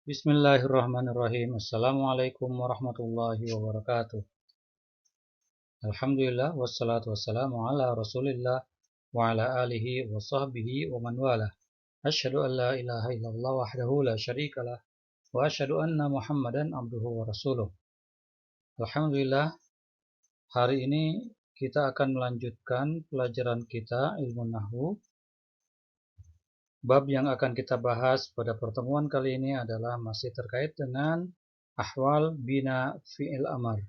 Bismillahirrahmanirrahim. Assalamualaikum warahmatullahi wabarakatuh. Alhamdulillah wassalatu wassalamu ala Rasulillah wa ala alihi wa sahbihi wa man wala. Asyhadu an la ilaha illallah wahdahu la syarikalah wa asyhadu anna Muhammadan abduhu wa rasuluh. Alhamdulillah, hari ini kita akan melanjutkan pelajaran kita ilmu nahwu. Bab yang akan kita bahas pada pertemuan kali ini adalah masih terkait dengan ahwal bina fi'il amar.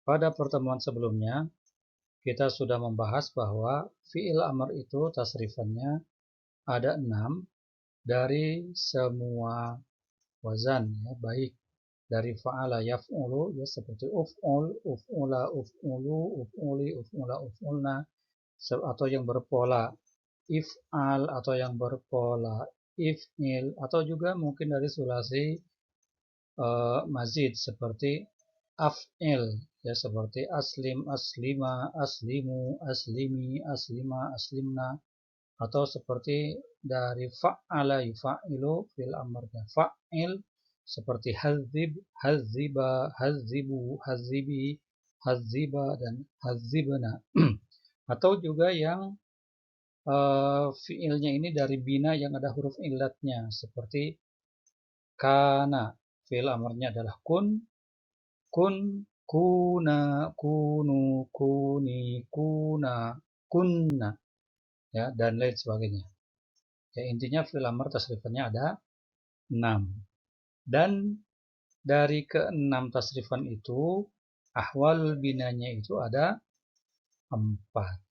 Pada pertemuan sebelumnya, kita sudah membahas bahwa fi'il amar itu tasrifannya ada 6 dari semua wazan, ya, baik dari fa'ala yaf'ulu, ya, seperti uf'ul, uf'ula, uf'ulu, uf'uli, uf'ula, uf'ulna, atau yang berpola if'al atau yang berpola if'il, atau juga mungkin dari sulasi mazid seperti af'il, ya, seperti aslim, aslima, aslimu, aslimi, aslima, aslimna, atau seperti dari fa'ala yufa'ilu fil amrnya fa'il seperti hazib, haziba, hazibu, hazibi, haziba, dan hazibna. Atau juga yang fiilnya ini dari bina yang ada huruf illatnya seperti kana, fiil amarnya adalah kun, kun, kuna, kunu, kuni, kuna, kunna, ya, dan lain sebagainya. Ya, intinya fiil amar tasrifannya ada 6. Dan dari ke-6 tasrifan itu, ahwal binanya itu ada 4.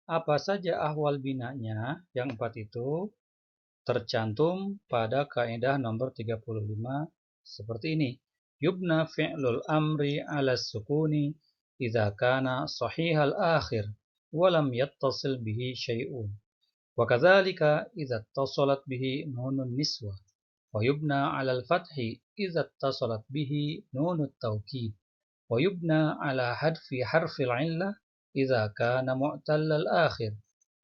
Apa saja ahwal binanya yang 4 itu? Tercantum pada kaidah nomor 35 seperti ini. Yubna fi'lul amri ala sukuni idza kana sahihal akhir wa lam yattasil bihi syai'un. Wa kadzalika idza ittasalat bihi nunun niswa. Wa yubna 'ala al-fathi idza ittasalat bihi nunut taukid. Wa yubna 'ala hadfi harfil 'illah idza kana mu'tallal akhir.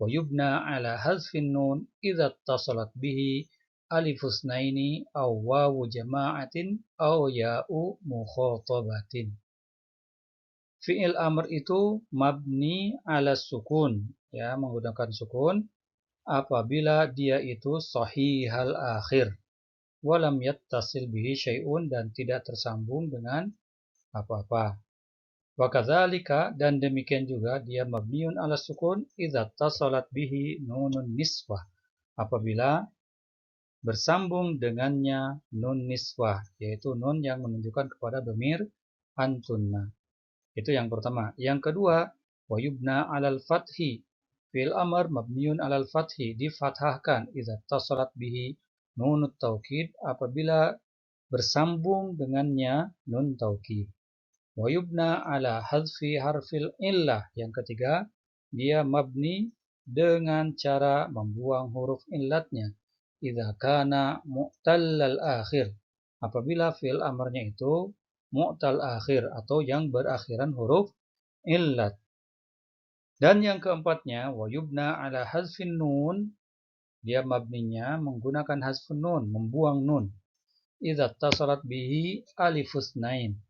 ويبنى على حذف النون إذا اتصلت به ألف اثنين أو واو جماعة أو ياء مخاطبة. Fi'il amr itu mabni ala sukun, ya, menggunakan sukun apabila dia itu sahihal akhir, walam yattasil bihi syai'un, dan tidak tersambung dengan apa-apa. Wa kadzalika, dan demikian juga dia mabniun ala sukun idza tasalat bihi nunun niswah, apabila bersambung dengannya nun niswah, yaitu nun yang menunjukkan kepada dhamir antunna. Itu yang pertama. Yang kedua, wa yubna alal fathi, fi'il amr mabniun alal fathi, difathahkan idza tasalat bihi nunut taukid, apabila bersambung dengannya nun taukid. Wa yubna ala hadfi harfil illah. Yang ketiga, dia mabni dengan cara membuang huruf illatnya. Idza kana mu'tallal akhir, apabila fi'il amarnya itu mu'tal akhir atau yang berakhiran huruf illat. Dan yang keempatnya, wa yubna ala hadfin nun, dia mabninya menggunakan hadfun nun, membuang nun. Idza tasalat bihi alifus nain,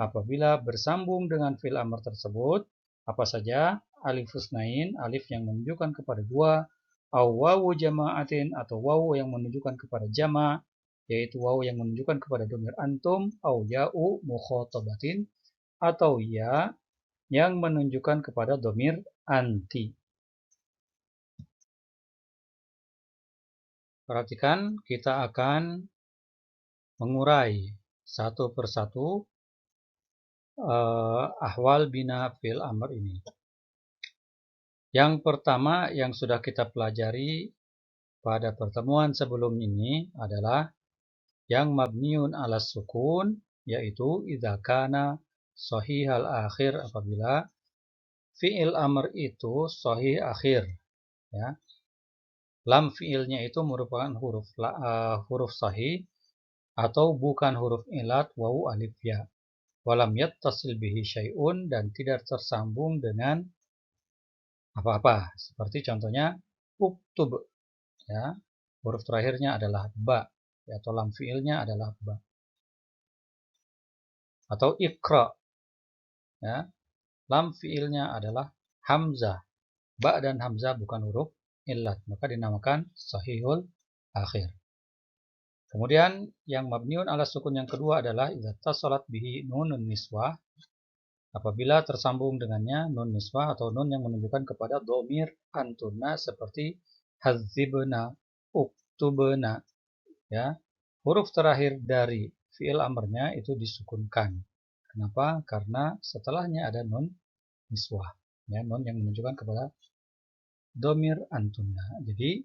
apabila bersambung dengan fi'il amr tersebut apa saja? Alifus nain, alif yang menunjukkan kepada dua, au wawu jama'atin, atau wawu yang menunjukkan kepada jama', yaitu wawu yang menunjukkan kepada dhamir antum, au ya'u mukhatabatin, atau ya yang menunjukkan kepada dhamir anti. Perhatikan, kita akan mengurai satu persatu ahwal bina fi'il amr ini. Yang pertama yang sudah kita pelajari pada pertemuan sebelum ini adalah yang mabniun ala sukun, yaitu idza kana sahihal akhir, apabila fi'il amr itu sahih akhir, ya. Lam fi'ilnya itu merupakan huruf sahih atau bukan huruf ilat wawu alif ya. Walam yattasil bihi syai'un, dan tidak tersambung dengan apa-apa. Seperti contohnya uktub, ya. huruf terakhirnya adalah ba, ya, atau lam fiilnya adalah ba. Atau iqra, ya, lam fiilnya adalah hamzah. Ba dan hamzah bukan huruf illat, maka dinamakan sahihul akhir. Kemudian yang mabniun ala sukun yang kedua adalah idza tasalat bihi nunun niswah, apabila tersambung dengannya nun niswah atau nun yang menunjukkan kepada dhamir antuna seperti hadzibna, uktubna, ya. Huruf terakhir dari fiil amrnya itu disukunkan. Kenapa? Karena setelahnya ada nun niswah, ya, nun yang menunjukkan kepada dhamir antuna. Jadi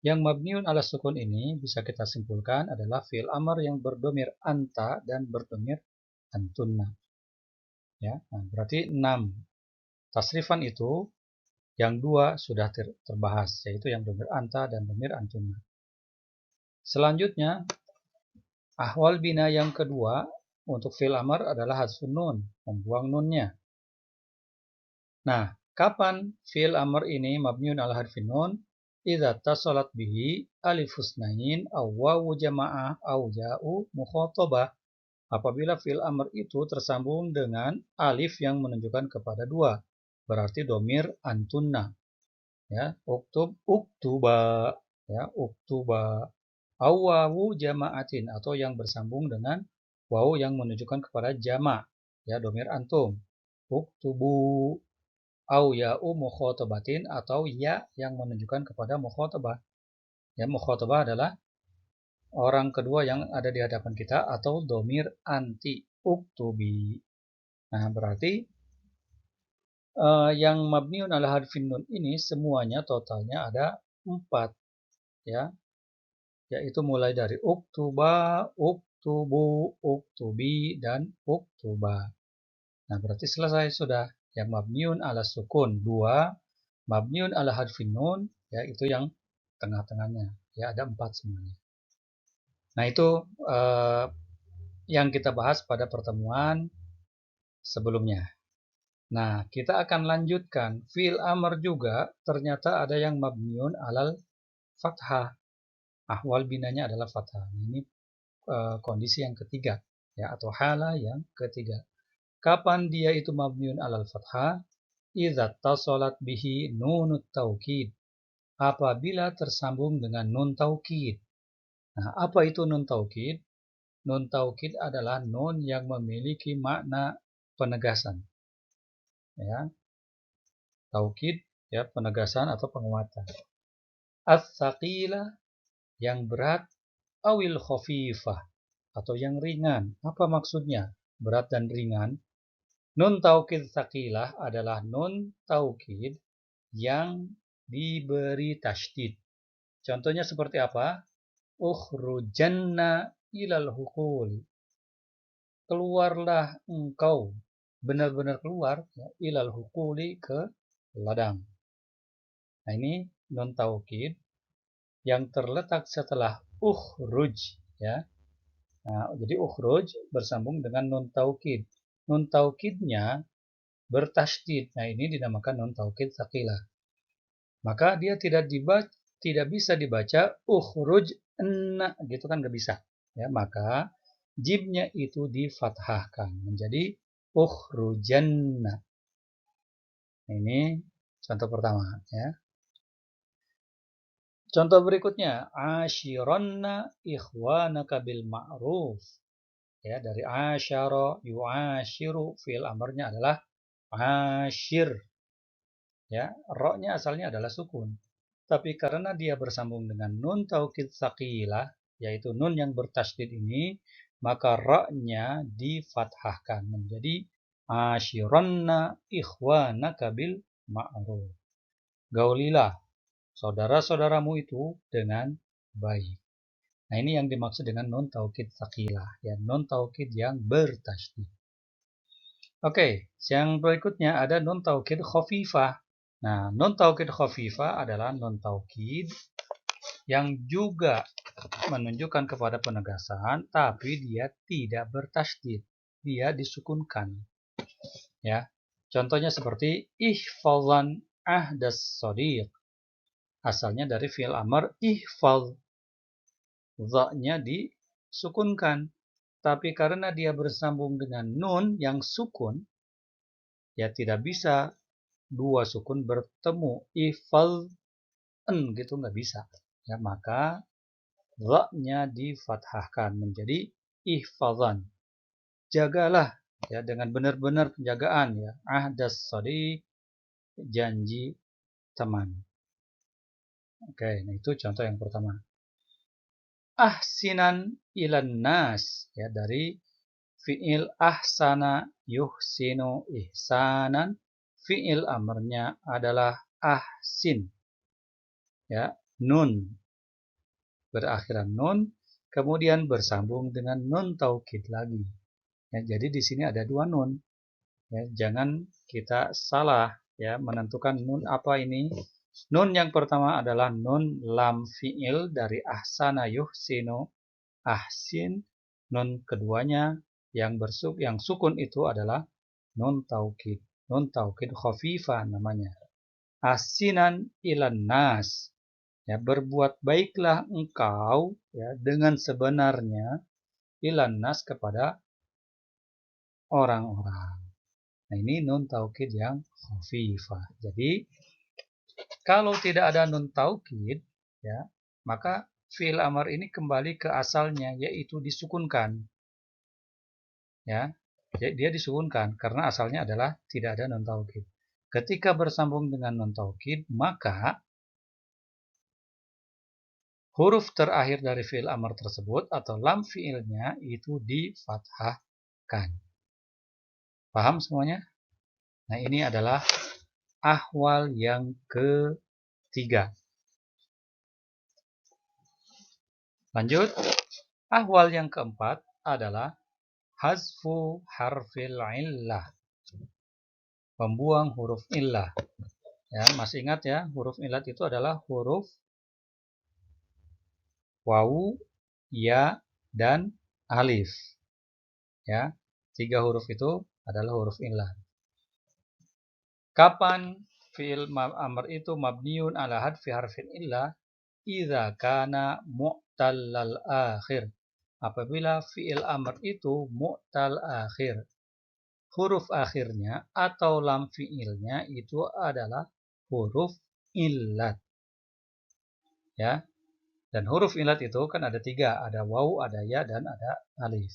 yang mabniun ala sukun ini bisa kita simpulkan adalah fiil amr yang berdomir anta dan berdomir antunna. Ya, nah, berarti 6 tasrifan itu yang 2 sudah terbahas, yaitu yang domir anta dan domir antunna. Selanjutnya, ahwal bina yang kedua untuk fiil amr adalah hadfun nun, membuang nunnya. Nah, kapan fiil amr ini mabniun ala hadfin nun? Idza tasalat bihi alif husnain aw wawu jamaah aw ja'u mukhatabah. Apabila fiil amr itu tersambung dengan alif yang menunjukkan kepada 2, berarti domir antunna. Ya, uktuba, ya, uktuba. Aw wawu jamaatin, atau yang bersambung dengan wawu yang menunjukkan kepada jama', ya, domir antum. Uktubu. Au ya'u mukhatabatin, atau ya yang menunjukkan kepada mukhatabah. Ya, mukhatabah adalah orang kedua yang ada di hadapan kita atau domir anti, uktubi. Nah, berarti yang mabniun ala harfin nun ini semuanya totalnya ada 4, ya. Yaitu mulai dari uktuba, uktubu, uktubi, dan uktuba. Nah, berarti selesai sudah. Yang mabniun ala sukun 2, mabniun ala hadfin nun, ya, itu yang tengah-tengahnya, ya, ada 4 semuanya. Nah, itu yang kita bahas pada pertemuan sebelumnya. Nah, kita akan lanjutkan fiil amr juga ternyata ada yang mabniun alal fathah. Ahwal binanya adalah fathah. Ini kondisi yang ketiga, ya, atau hala yang ketiga. Kapan dia itu mabniun alal fathah? Idza tasalat bihi nunut taukid. Apabila tersambung dengan nun taukid. Nah, apa itu nun taukid? Nun taukid adalah nun yang memiliki makna penegasan. Ya, taukid, ya, penegasan atau penguatan. As-saqilah, yang berat, awil khafifah, atau yang ringan. Apa maksudnya? Berat dan ringan. Nun taukid saqilah adalah nun taukid yang diberi tasydid. Contohnya seperti apa? Ukhrujanna ilal hukul. Keluarlah engkau, benar-benar keluar, ya, ilal hukuli, ke ladang. Nah, ini nun taukid yang terletak setelah ukhruj, ya. Nah, jadi ukhruj bersambung dengan nun taukid. Nun taukidnya bertasydid. Nah, ini dinamakan nun taukid saqilah. Maka dia tidak bisa dibaca ukhruj enna, gitu kan, nggak bisa. Ya, maka jimnya itu difathahkan menjadi ukhrujanna. Ini contoh pertama, ya. Contoh berikutnya, ashironna ikhwanaka bil ma'ruf. Ya, dari asyara yu'ashiru, fi'il amrnya adalah ashir. Ya, ro-nya asalnya adalah sukun. Tapi karena dia bersambung dengan nun taukid saqilah, yaitu nun yang bertasydid ini, maka ro-nya difathahkan menjadi ashironna ikhwanaka bil ma'ruf. Gaulilah saudara-saudaramu itu dengan baik. Nah, ini yang dimaksud dengan nun taukid saqilah, ya, nun taukid yang bertasydid. Oke, yang berikutnya ada nun taukid khafifah. Nah, nun taukid khafifah adalah nun taukid yang juga menunjukkan kepada penegasan, tapi dia tidak bertasydid, dia disukunkan. Ya, contohnya seperti ihfazan ahdas shadiq. Asalnya dari fi'il amr ihfaz, dha-nya disukunkan. Tapi karena dia bersambung dengan nun yang sukun, ya tidak bisa dua sukun bertemu. Ifadhan gitu nggak bisa. Ya, maka dha-nya difathahkan menjadi ihfadhan. Jagalah ya dengan benar-benar penjagaan ya. Ahdas shadiq, janji teman. Oke, nah itu contoh yang pertama. Ahsinan ilan nas ya, dari fi'il ahsana yuhsinu ihsanan, fi'il amarnya adalah ahsin ya, nun berakhiran nun, kemudian bersambung dengan nun taukid lagi ya, jadi di sini ada dua nun ya, jangan kita salah ya menentukan nun apa ini. Nun yang pertama adalah nun lam fi'il dari ahsana yuhsinu ahsin. Nun keduanya yang sukun itu adalah nun taukid. Nun taukid khafifah namanya. Ahsinan ilan nas. Ya, berbuat baiklah engkau ya dengan sebenarnya ilan nas kepada orang-orang. Nah, ini nun taukid yang khafifah. Jadi kalau tidak ada nun taukid, ya, maka fi'il amar ini kembali ke asalnya, yaitu disukunkan. Ya, dia disukunkan karena asalnya adalah tidak ada nun taukid. Ketika bersambung dengan nun taukid, maka huruf terakhir dari fi'il amar tersebut atau lam fi'ilnya itu difathahkan. Paham semuanya? Nah, ini adalah ahwal yang ketiga. Lanjut, ahwal yang keempat adalah hazfu harfil illah. Membuang huruf illah. Ya, masih ingat ya, huruf illah itu adalah huruf wawu, ya, dan alif. Ya, 3 huruf itu adalah huruf illah. Kapan fi'il amr itu mabniun ala hadfi harfin illah? Idza kana mu'tallal akhir. Apabila fi'il amr itu mu'tal akhir. Huruf akhirnya atau lam fi'ilnya itu adalah huruf illat. Ya. Dan huruf illat itu kan ada 3. Ada waw, ada ya, dan ada alif.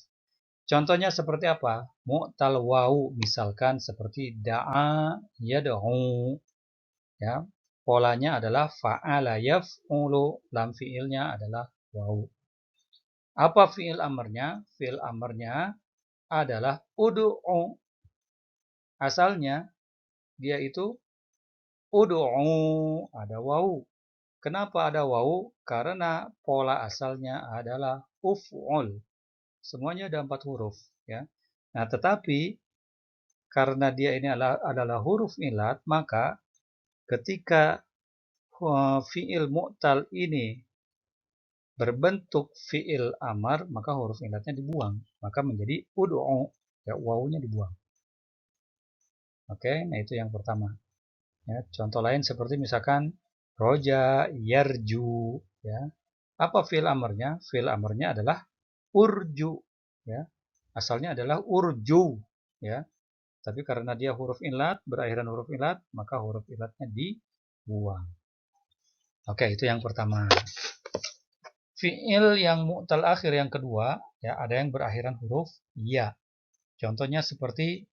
Contohnya seperti apa? Mu'tal wawu misalkan seperti da'a yad'u. Ya. Polanya adalah fa'ala yaf'ulu, lam fi'ilnya adalah wawu. Apa fi'il amarnya? Fi'il amarnya adalah ud'u. Asalnya dia itu ud'u, ada wawu. Kenapa ada wawu? Karena pola asalnya adalah uf'ul. Semuanya ada 4 huruf ya. Nah, tetapi karena dia ini adalah huruf illat, maka ketika fi'il mu'tal ini berbentuk fi'il amar, maka huruf illatnya dibuang, maka menjadi ud'u, ya, wawunya dibuang. Oke, nah itu yang pertama. Ya, contoh lain seperti misalkan roja yarju, ya. Apa fi'il amarnya? Fi'il amarnya adalah urju, ya. Asalnya adalah urju, ya. Tapi karena dia huruf illat, berakhiran huruf illat, maka huruf illatnya dibuang. Oke, itu yang pertama. Fi'il yang mu'tal akhir yang kedua, ya, ada yang berakhiran huruf ya. Contohnya seperti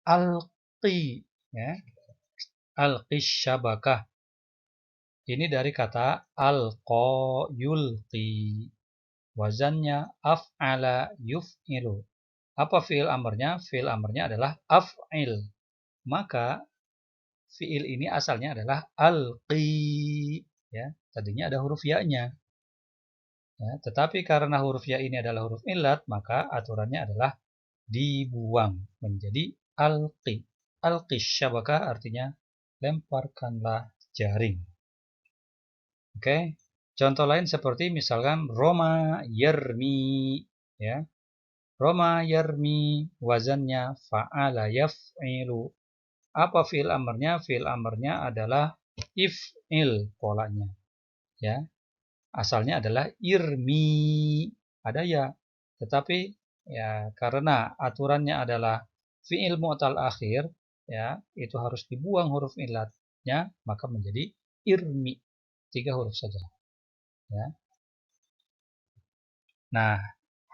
alqi, ya. Alqi syabakah. Ini dari kata alqa yulqi. Wazannya af'ala yuf'ilu. Apa fi'il amarnya? Fi'il amarnya adalah af'il. Maka fi'il ini asalnya adalah alqi. Ya, tadinya ada huruf ya-nya. Ya, tetapi karena huruf ya ini adalah huruf illat, maka aturannya adalah dibuang menjadi alqi. Alqi syabakah artinya lemparkanlah jaring. Oke. Contoh lain seperti misalkan Roma yarmi, ya. Roma yarmi, wazannya fa'ala yaf'ilu. Apa fi'il amarnya? Fi'il amarnya adalah if'il polanya. Ya. asalnya adalah irmi, ada ya. Tetapi ya karena aturannya adalah fi'il mu'tal akhir, ya, itu harus dibuang huruf illatnya, maka menjadi irmi. 3 huruf saja, ya. Nah,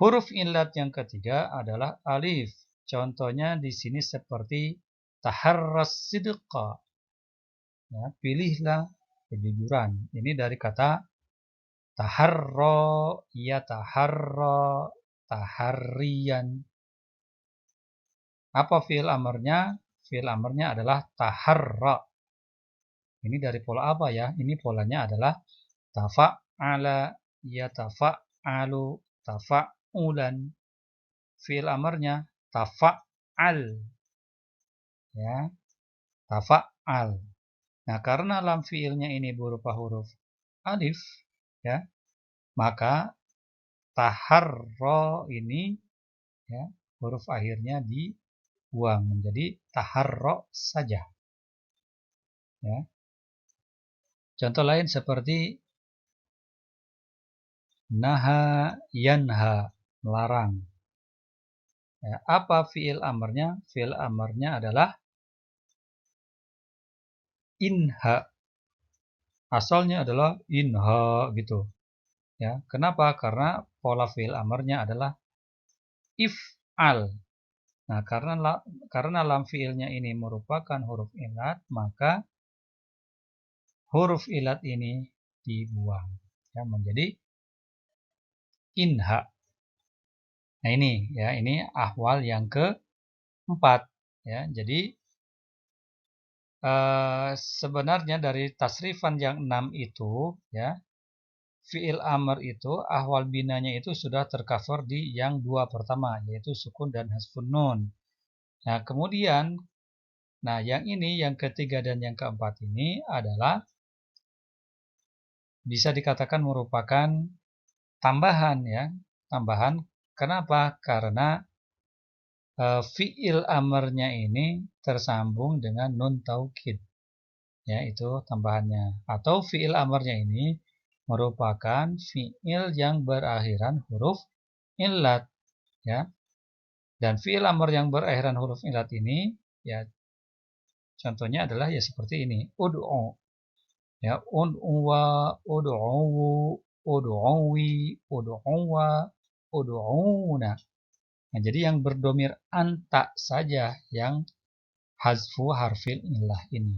huruf illat yang ketiga adalah alif. Contohnya di sini seperti taharras sidqa. Ya, pilihlah kejujuran. Ini dari kata taharro, ya taharro, taharriyan. Apa fi'il amarnya? Fi'il amarnya adalah taharra. Ini dari pola apa ya? Ini polanya adalah tafa'ala, ya tafa'alu, tafa'ulan. Fi'il amarnya tafa'al, ya, tafa'al. Nah, karena lam fi'ilnya ini berupa huruf alif, ya, maka taharro ini, ya, huruf akhirnya dibuang menjadi taharro saja, ya. Contoh lain seperti naha, yanha, melarang. Ya, apa fi'il amarnya? Fi'il amarnya adalah inha. Asalnya adalah inha gitu. Ya, kenapa? Karena pola fi'il amarnya adalah if'al. Nah, karena lam fi'ilnya ini merupakan huruf ilat, maka huruf ilat ini dibuang, ya, menjadi inha. Nah, ini ya, ini ahwal yang keempat, ya. Jadi sebenarnya dari tasrifan yang 6 itu, ya, fi'il amr itu ahwal binanya itu sudah tercover di yang 2 pertama, yaitu sukun dan hasfun nun. Nah, kemudian, nah, yang ini, yang ketiga dan yang keempat ini adalah bisa dikatakan merupakan tambahan, ya, tambahan. Kenapa? Karena fi'il amarnya ini tersambung dengan nun taukid, ya, itu tambahannya. Atau fi'il amarnya ini merupakan fi'il yang berakhiran huruf illat, ya. Dan fi'il amar yang berakhiran huruf illat ini, ya, contohnya adalah ya seperti ini, ud'u, ya, ud'uwa, ud'uwu, ud'uwi, ud'uwa, ud'una. Nah, jadi yang berdomir anta saja yang hazfu harfil illah ini.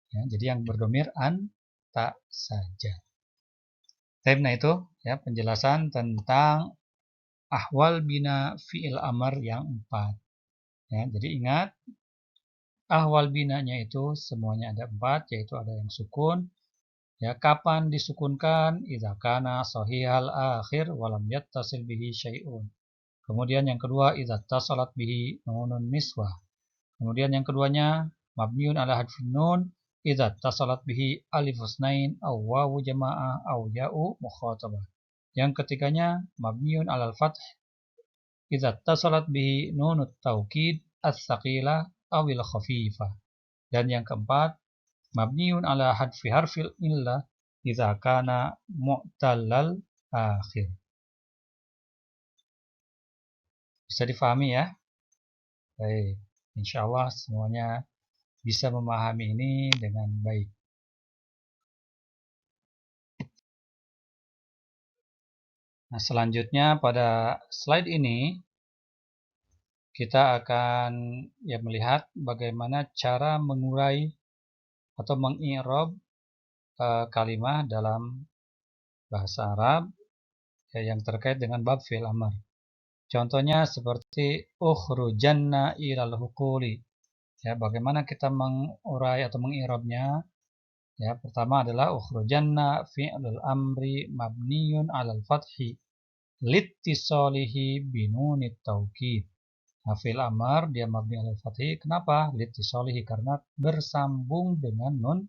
Ya, jadi yang berdomir anta saja. Nah, itu ya penjelasan tentang ahwal bina fi'il amar yang 4. Ya, jadi ingat ahwal binanya itu semuanya ada 4, yaitu ada yang sukun. Ya, kapan disukunkan? Idza kana shahihal akhir walam yattasil bihi syai'un. Kemudian yang kedua, idza tasalat bihi nunun niswah. Kemudian yang keduanya, mabniun ala hadfin nun idza tasalat bihi alif husnain aw wawu jamaah aw ya'u mukhatabah. Yang ketiganya, mabniun ala al-fath idza tasalat bihi nunut taukid as-saqila awil khafifah. Dan yang keempat, mabniun ala hadfi harfil illah idza kana mu'tallal akhir. Bisa difahami ya? Baik, insyaallah semuanya bisa memahami ini dengan baik. Nah, selanjutnya pada slide ini kita akan ya melihat bagaimana cara mengurai atau mengi'rab kalimat dalam bahasa Arab ya, yang terkait dengan bab fi'il amr. Contohnya seperti ukhrujanna ilal hukuli. Ya, bagaimana kita mengurai atau mengi'rabnya? Ya, pertama adalah ukhrujanna fi'lul amri mabniyun 'alal fathi littisalihi binunit taukid. Nah, fi'il amar dia mabni 'alal fathi. Kenapa? Littisalihi, karena bersambung dengan nun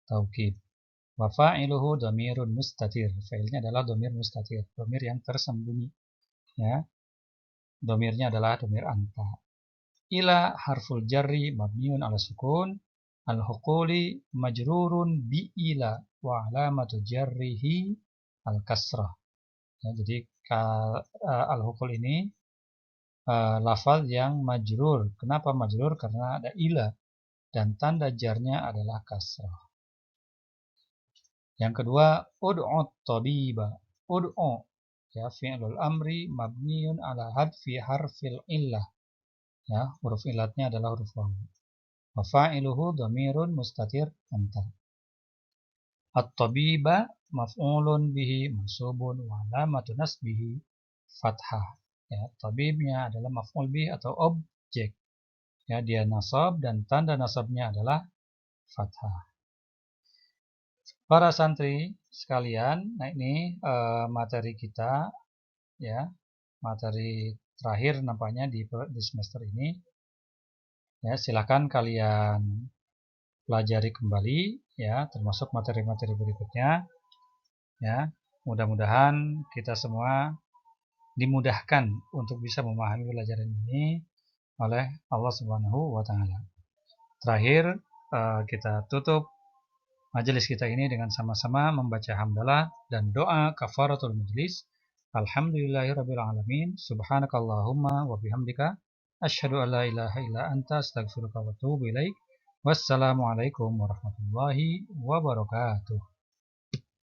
taukid. Wa fa'iluhu dhamirun mustatir. Fa'ilnya adalah dhamir mustatir, dhamir yang tersembunyi. Ya. Dhamirnya adalah dhamir anta. Ila harful jarri mabniun 'ala sukun. Al-huquli majrurun bi ila wa alamatu jarrihi al-kasrah. Ya, jadi al-hukul ini lafaz yang majrur. Kenapa majrur? Karena ada ila dan tanda jarnya adalah kasrah. Yang kedua, ud'u tabiba. Ud'u, ya, fi'lul amri mabniun ala hadfi harfil illah. Ya, huruf illatnya adalah huruf waw. Wa fa'iluhu dhamirun mustatir anta. At-tabiba maf'ulun bihi mansubun wa alamatu nasbihi fathah. Ya, tabibnya adalah maf'ul bihi atau objek. Ya, dia nasab dan tanda nasabnya adalah fathah. Para santri sekalian, nah ini materi kita, ya, materi terakhir nampaknya di semester ini. Ya, silakan kalian pelajari kembali, ya, termasuk materi-materi berikutnya. Ya, mudah-mudahan kita semua dimudahkan untuk bisa memahami pelajaran ini oleh Allah Subhanahu wa Ta'ala. Terakhir, kita tutup majelis kita ini dengan sama-sama membaca hamdalah dan doa kafaratul majlis. Alhamdulillahirabbil alamin. Subhanakallahumma wa bihamdika asyhadu an la ilaha illa anta astaghfiruka wa atubu ilaik. Wassalamualaikum warahmatullahi wabarakatuh.